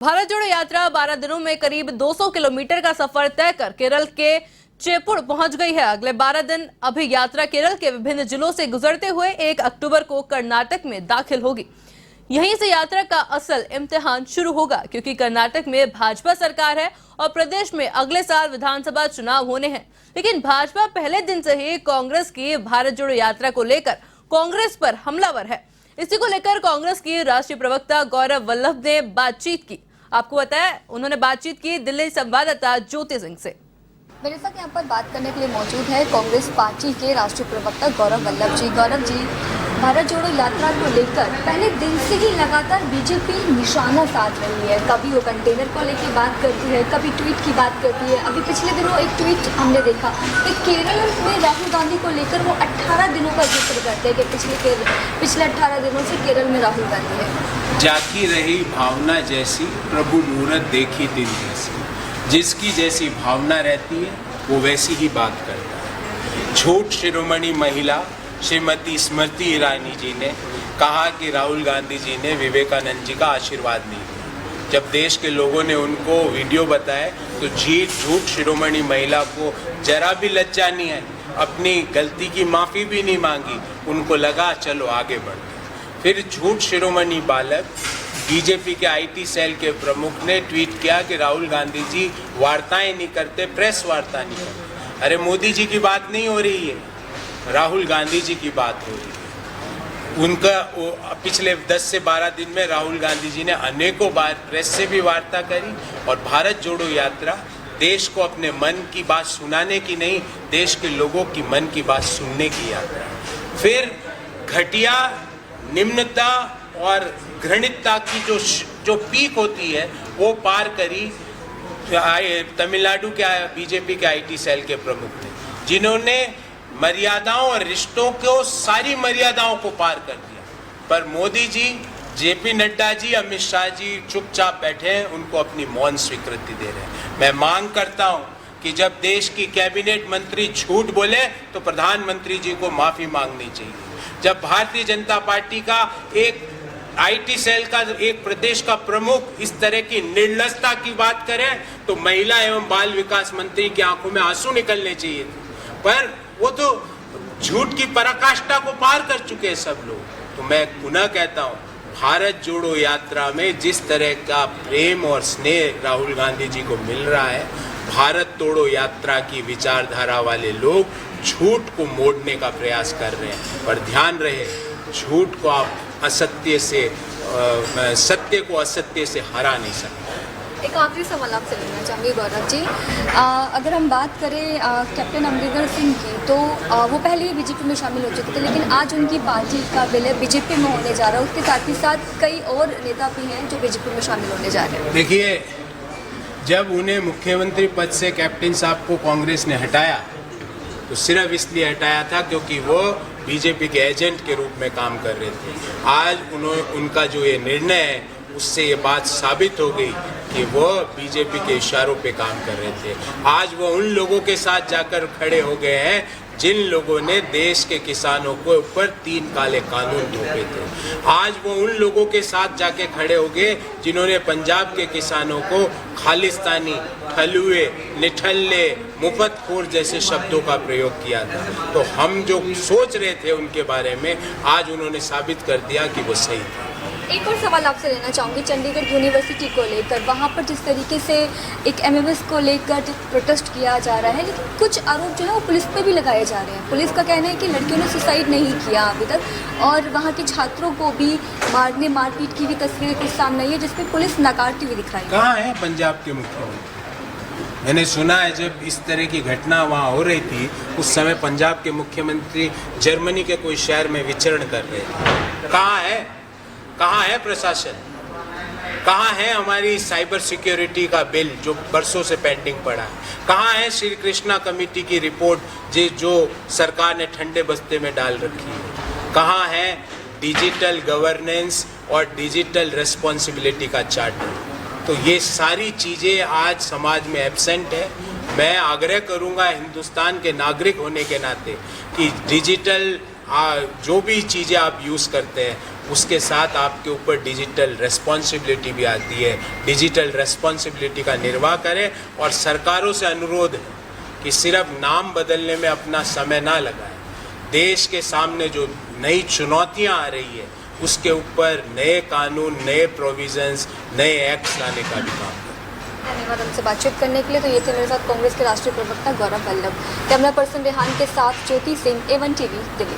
भारत जोड़ो यात्रा 12 दिनों में करीब 200 किलोमीटर का सफर तय कर केरल के चेपुड़ पहुंच गई है। अगले 12 दिन अभी यात्रा केरल के विभिन्न जिलों से गुजरते हुए 1 अक्टूबर को कर्नाटक में दाखिल होगी। यहीं से यात्रा का असल इम्तिहान शुरू होगा, क्योंकि कर्नाटक में भाजपा सरकार है और प्रदेश में अगले साल विधानसभा चुनाव होने हैं। लेकिन भाजपा पहले दिन से ही कांग्रेस की भारत जोड़ो यात्रा को लेकर कांग्रेस पर हमलावर है। इसी को लेकर कांग्रेस की राष्ट्रीय प्रवक्ता गौरव वल्लभ ने बातचीत की। आपको बताया, उन्होंने बातचीत की दिल्ली संवाददाता ज्योति सिंह से। मेरे साथ यहाँ पर बात करने के लिए मौजूद है कांग्रेस पार्टी के राष्ट्रीय प्रवक्ता गौरव वल्लभ जी। गौरव जी, भारत जोड़ो यात्रा को लेकर पहले दिन से ही लगातार बीजेपी निशाना साध रही है। कभी वो कंटेनर को लेकर बात करती है, कभी ट्वीट की बात करती है। अभी पिछले दिनों एक ट्वीट हमने देखा कि केरल में राहुल गांधी को लेकर वो 18 दिनों का जिक्र करते हैं कि पिछले 18 दिनों से केरल में राहुल गांधी है। जाकी रही भावना जैसी, प्रभु मूरत देखी दिन जैसी। जिसकी जैसी भावना रहती है वो वैसी ही बात करता है। झूठ शिरोमणि महिला श्रीमती स्मृति ईरानी जी ने कहा कि राहुल गांधी जी ने विवेकानंद जी का आशीर्वाद नहीं दिया। जब देश के लोगों ने उनको वीडियो बताए तो झूठ शिरोमणि महिला को जरा भी लज्जा नहीं है, अपनी गलती की माफ़ी भी नहीं मांगी। उनको लगा चलो आगे बढ़ते। फिर झूठ शिरोमणि बालक बीजेपी के आईटी सेल के प्रमुख ने ट्वीट किया कि राहुल गांधी जी वार्ताएं नहीं करते, प्रेस वार्ता नहीं करते। अरे मोदी जी की बात नहीं हो रही है, राहुल गांधी जी की बात हो रही है। उनका पिछले 10 से 12 दिन में राहुल गांधी जी ने अनेकों बार प्रेस से भी वार्ता करी। और भारत जोड़ो यात्रा देश को अपने मन की बात सुनाने की नहीं, देश के लोगों की मन की बात सुनने की यात्रा। फिर घटिया, निम्नता और घृणितता की जो पीक होती है वो पार करी तमिलनाडु के बीजेपी के आईटी सेल के प्रमुख ने, जिन्होंने मर्यादाओं और रिश्तों को, सारी मर्यादाओं को पार कर दिया। पर मोदी जी, जेपी नड्डा जी, अमित शाह जी चुपचाप बैठे हैं, उनको अपनी मौन स्वीकृति दे रहे हैं। मैं मांग करता हूं कि जब देश की कैबिनेट मंत्री झूठ बोले तो प्रधानमंत्री जी को माफी मांगनी चाहिए। जब भारतीय जनता पार्टी का एक आईटी सेल का एक प्रदेश का प्रमुख इस तरह की निर्लजता की बात करें तो महिला एवं बाल विकास मंत्री की आंखों में आंसू निकलने चाहिए थे। पर वो तो झूठ की पराकाष्ठा को पार कर चुके हैं सब लोग। तो मैं पुनः कहता हूं, भारत जोड़ो यात्रा में जिस तरह का प्रेम और स्नेह राहुल गांधी जी को मिल रहा है, भारत तोड़ो यात्रा की विचारधारा वाले लोग झूठ को मोड़ने का प्रयास कर रहे हैं। पर ध्यान रहे, झूठ को आप असत्य से सत्य को असत्य से हरा नहीं सकते। एक आखिरी सवाल आपसे लेना चाहूँगी गौरव जी। अगर हम बात करें कैप्टन अमरिंदर सिंह की, तो वो पहले ही बीजेपी में शामिल हो चुके थे, लेकिन आज उनकी पार्टी का विलय बीजेपी में होने जा रहा है। उसके साथ ही साथ कई और नेता भी हैं जो बीजेपी में शामिल होने जा रहे हैं। देखिए, जब उन्हें मुख्यमंत्री पद से कैप्टन साहब को कांग्रेस ने हटाया तो सिर्फ इसलिए हटाया था क्योंकि वो बीजेपी के एजेंट के रूप में काम कर रहे थे। आज उनका जो ये निर्णय है उससे ये बात साबित हो गई कि वो बीजेपी के इशारों पे काम कर रहे थे। आज वो उन लोगों के साथ जाकर खड़े हो गए हैं जिन लोगों ने देश के किसानों के ऊपर 3 काले कानून थोपे थे। आज वो उन लोगों के साथ जाके खड़े हो गए जिन्होंने पंजाब के किसानों को खालिस्तानी, ठलुए, निठल्ले, मुफतखोर जैसे शब्दों का प्रयोग किया था। तो हम जो सोच रहे थे उनके बारे में, आज उन्होंने साबित कर दिया कि वो सही था। एक और सवाल आपसे लेना चाहूँगी चंडीगढ़ यूनिवर्सिटी को लेकर। वहाँ पर जिस तरीके से एक एमएमएस को लेकर प्रोटेस्ट किया जा रहा है, लेकिन कुछ आरोप जो है वो पुलिस पे भी लगाए जा रहे हैं। पुलिस का कहना है कि लड़कियों ने सुसाइड नहीं किया अभी तक, और वहाँ के छात्रों को भी मारपीट की भी तस्वीरें कुछ सामने आई है जिसमें पुलिस नकारती हुई दिखाई। कहाँ है पंजाब के मुख्यमंत्री? मैंने सुना है जब इस तरह की घटना वहाँ हो रही थी उस समय पंजाब के मुख्यमंत्री जर्मनी के कोई शहर में विचरण कर रहे थे। कहाँ है? कहाँ है प्रशासन? कहाँ है हमारी साइबर सिक्योरिटी का बिल जो बरसों से पेंडिंग पड़ा है? कहाँ है श्री कृष्णा कमेटी की रिपोर्ट जो सरकार ने ठंडे बस्ते में डाल रखी है? कहाँ है डिजिटल गवर्नेंस और डिजिटल रिस्पॉन्सिबिलिटी का चार्टर? तो ये सारी चीज़ें आज समाज में एब्सेंट है। मैं आग्रह करूँगा हिंदुस्तान के नागरिक होने के नाते कि डिजिटल जो भी चीज़ें आप यूज़ करते हैं उसके साथ आपके ऊपर डिजिटल रिस्पॉन्सिबिलिटी भी आती है। डिजिटल रिस्पॉन्सिबिलिटी का निर्वाह करें और सरकारों से अनुरोध है कि सिर्फ नाम बदलने में अपना समय ना लगाएं। देश के सामने जो नई चुनौतियां आ रही है उसके ऊपर नए कानून, नए प्रोविजंस, नए एक्ट्स लाने का भी काम करें। धन्यवाद हमसे बातचीत करने के लिए। तो ये थे मेरे साथ कांग्रेस के राष्ट्रीय प्रवक्ता गौरव वल्लभ। कैमरा पर्सन रेहान के साथ ज्योति सिंह, A1 TV, दिल्ली।